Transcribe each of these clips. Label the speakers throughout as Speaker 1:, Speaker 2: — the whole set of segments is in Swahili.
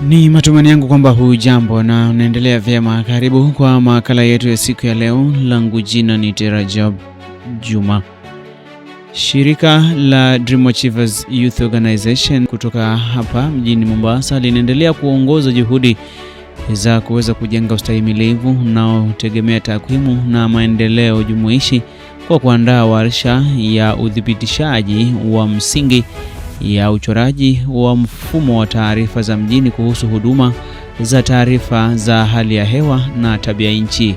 Speaker 1: Ni matumaini yangu kwamba hujambo na unaendelea vyema. Karibu kwa makala yetu ya siku ya leo. Langu jina ni Terajab Juma. Shirika la Dream Achievers Youth Organization kutoka hapa mjini Mombasa linaendelea kuongoza juhudi za kuweza kujenga ustahimilivu unaotegemea takwimu na maendeleo jumuishi kwa kuandaa warsha ya udhibitishaji wa msingi ya uchoraji wa mfumo wa taarifa za mjini kuhusu huduma za taarifa za hali ya hewa na tabia nchi.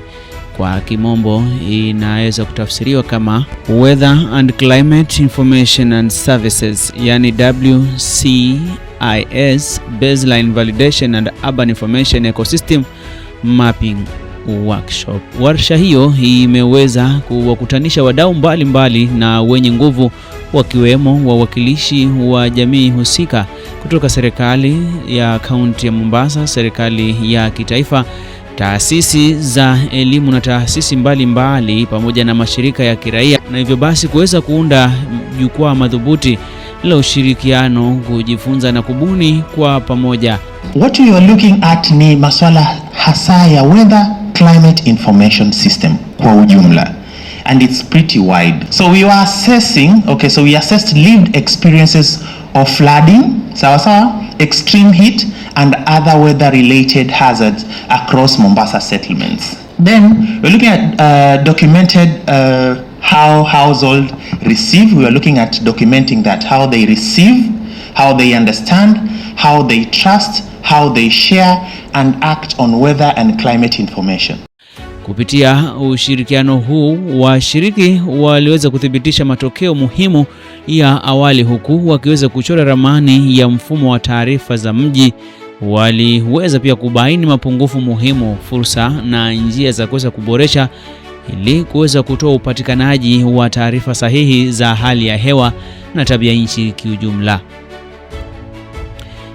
Speaker 1: Kwa kimombo inaweza kutafsiriwa kama Weather and Climate Information and Services, yani WCIS Baseline Validation and Urban Information Ecosystem Mapping Workshop. Warsha hiyo imeweza kuwakutanisha wadau mbalimbali na wenye nguvu, wakiwemo wawakilishi wa jamii husika kutoka serikali ya kaunti ya Mombasa, serikali ya kitaifa, taasisi za elimu na taasisi mbalimbali pamoja na mashirika ya kiraia, na hivyo basi kuweza kuunda jukwaa madhubuti la ushirikiano, kujifunza na kubuni kwa pamoja.
Speaker 2: What you are looking at ni maswala hasa ya weather climate information system kwa ujumla, and it's pretty wide. So we are assessing, we assessed lived experiences of flooding, extreme heat and other weather related hazards across Mombasa settlements. Then we're looking at documented how household receive. We are looking at documenting that, how they receive, how they understand, how they trust, how they share and act on weather and climate information.
Speaker 1: Kupitia ushirikiano huu, washiriki waliweza kuthibitisha matokeo muhimu ya awali, huku wakiweza kuchora ramani ya mfumo wa taarifa za mji. Waliweza pia kubaini mapungufu muhimu, fursa na njia za kuweza kuboresha ili kuweza kutoa upatikanaji wa taarifa sahihi za hali ya hewa na tabia nchi kiujumla.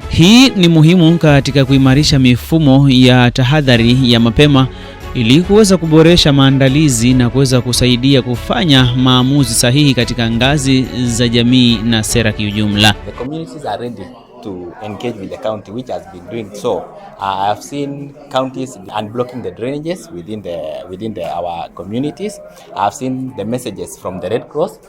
Speaker 1: Hii ni muhimu katika kuimarisha mifumo ya tahadhari ya mapema ili kuweza kuboresha maandalizi na kuweza kusaidia kufanya maamuzi sahihi katika ngazi za jamii na sera kiujumla.
Speaker 3: The communities are ready to engage with the county, which has been doing so. I have seen counties unblocking the drainages within our communities. I have seen the messages from the Red Cross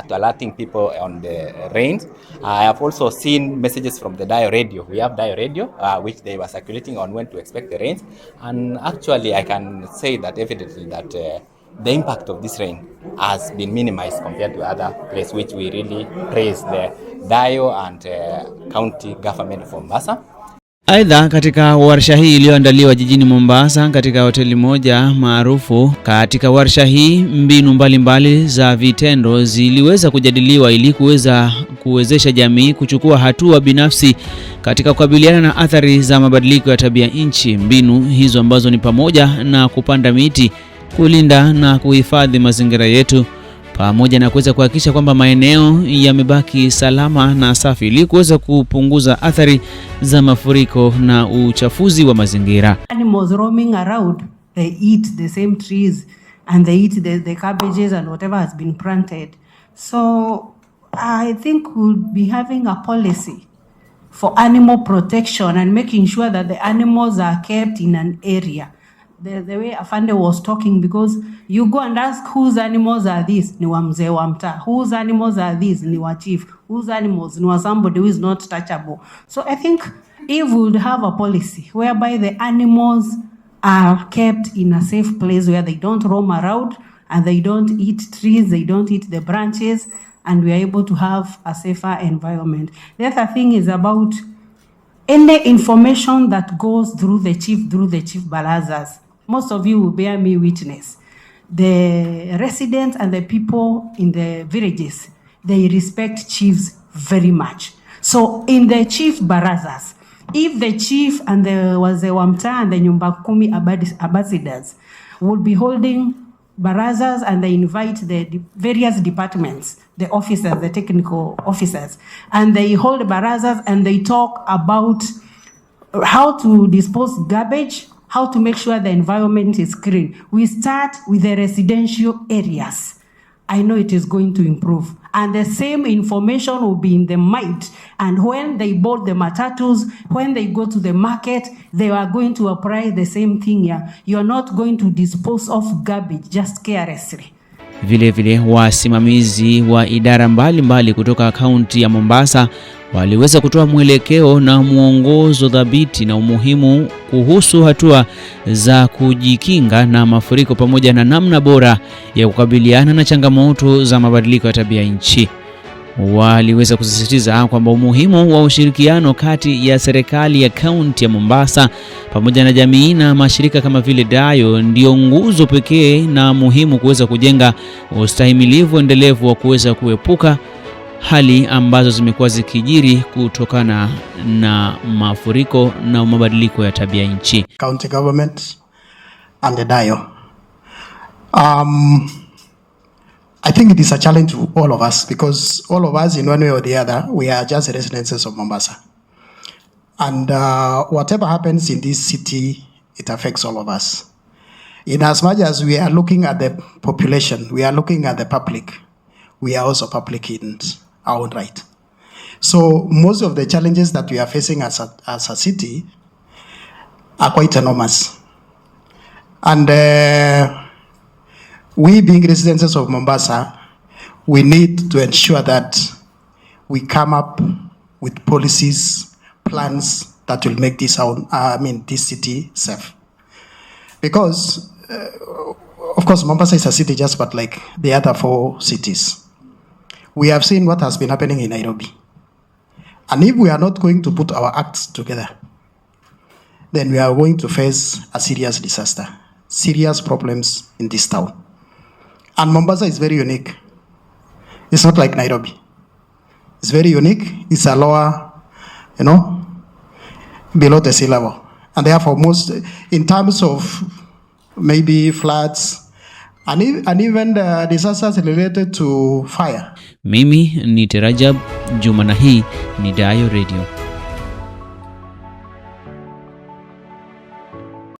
Speaker 3: to alerting people on the rains. I have also seen messages from the Dio Radio. We have Dio Radio, which they were circulating on when to expect the rains. And actually, I can say that evidently that the impact of this rain has been minimized compared to other places, which we really praise the Dio and county government of Mombasa.
Speaker 1: Aidha, katika warsha hii iliyoandaliwa jijini Mombasa katika hoteli moja maarufu, katika warsha hii mbinu mbalimbali za vitendo ziliweza kujadiliwa ili kuwezesha jamii kuchukua hatua binafsi katika kukabiliana na athari za mabadiliko ya tabia nchi. Mbinu hizo ambazo ni pamoja na kupanda miti, kulinda na kuhifadhi mazingira yetu, pamoja na kuweza kuhakikisha kwamba maeneo yamebaki salama na safi ili kuweza kupunguza athari za mafuriko na uchafuzi wa mazingira.
Speaker 4: Animals roaming around, they eat the same trees and they eat the cabbages and whatever has been planted. So I think we'll be having a policy for animal protection and making sure that the animals are kept in an area. The way Afande was talking, because you go and ask whose animals are these, ni wa mzee wa mtaa. Whose animals are these, ni wa chief. Whose animals, ni wa somebody who is not touchable. So I think if we would have a policy whereby the animals are kept in a safe place where they don't roam around and they don't eat trees, they don't eat the branches, and we are able to have a safer environment. The other thing is about any information that goes through the chief barazas. Most of you will bear me witness. The residents and the people in the villages, they respect chiefs very much. So in the chief barazas, if the chief and the wazee wa mtaa and the nyumba kumi ambassadors will be holding barazas and they invite the various departments, the officers, the technical officers, and they hold barazas and they talk about how to dispose garbage, how to make sure the environment is clean. We start with the residential areas I know it is going to improve. And the same information will be in the mind. And when they board the matatus, when they go to the market, they are going to apply the same thing here. You are not going to dispose of garbage just carelessly.
Speaker 1: Vile vile wasimamizi wa idara mbalimbali kutoka kaunti ya Mombasa waliweza kutoa mwelekeo na mwongozo dhabiti na umuhimu kuhusu hatua za kujikinga na mafuriko pamoja na namna bora ya kukabiliana na changamoto za mabadiliko ya tabia nchi. Waliweza kusisitiza kwamba umuhimu wa ushirikiano kati ya serikali ya kaunti ya Mombasa pamoja na jamii na mashirika kama vile Dayo ndio nguzo pekee na muhimu kuweza kujenga ustahimilivu endelevu wa kuweza kuepuka hali ambazo zimekuwa zikijiri kutokana na mafuriko na mabadiliko ya tabia nchi.
Speaker 5: County government and the Dayo. I think it is a challenge to all of us because all of us in one way or the other, we are just residents of Mombasa. And whatever happens in this city, it affects all of us. In as much as we are looking at the population, we are looking at the public, we are also public in our own right. So most of the challenges that we are facing as a city are quite enormous. And we being residents of Mombasa, we need to ensure that we come up with policies, plans that will make this city safe. Because, of course, Mombasa is a city just but like the other 4 cities. We have seen what has been happening in Nairobi. And if we are not going to put our acts together, then we are going to face a serious disaster, serious problems in this town. And Mombasa is very unique. It's not like Nairobi. It's very unique. It's a lower, below the sea level. And therefore, most, in terms of maybe floods, and even the disasters related to fire.
Speaker 1: Mimi ni Terajab Juma na hii ni Dayo Radio.